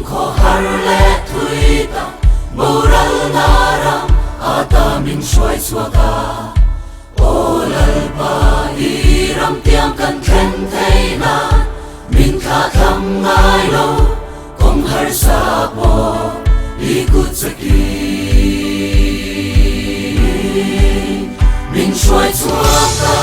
ko harle thuita moral naram ata min shwai swaka olal pa iram tiam kan khen theina min kha tham ngai lo kong har sa po ikut saki min shwai swaka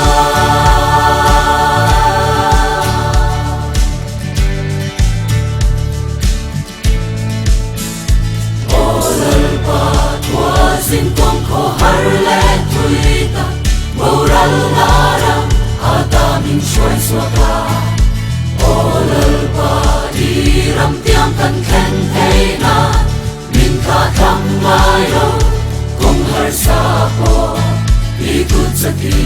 sin kong ko harle tuita moral naram ata min shwai swaka olal pa iram tiam kan khen theina min kha tham ngai lo kong har sa po ikut saki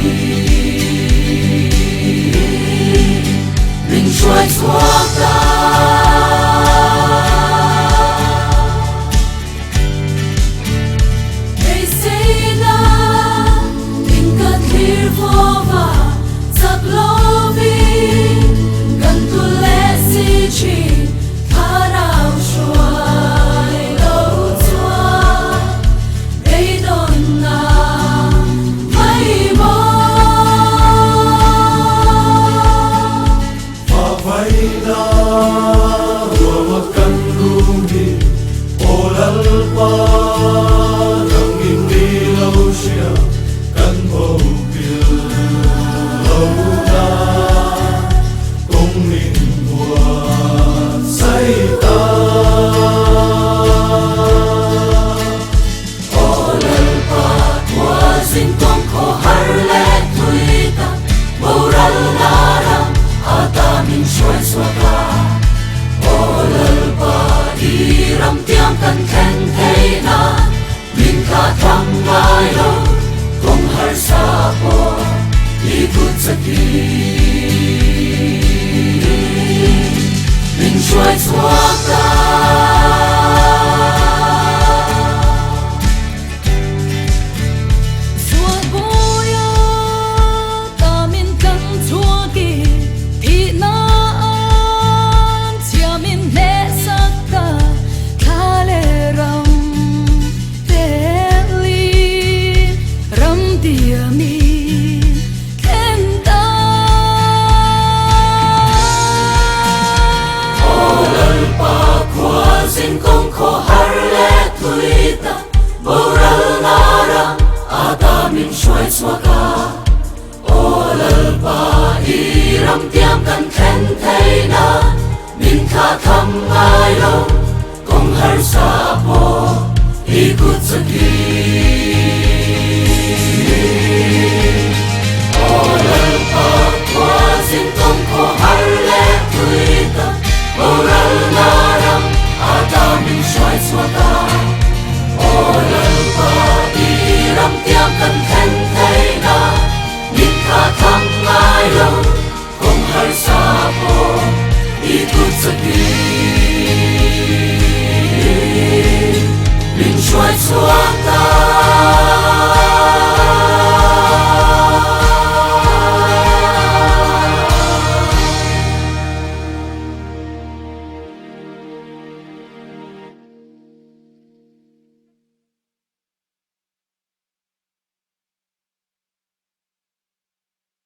min shwai swaka kan khen theina min kha tham ngai lo kong har sa po ikut saki min shwai swaka sin kong ko harle tuita moral naram ata min shwai swaka olal pa iram tiam kan khen theina min kha tham ngai lo kong har sa po ikut saki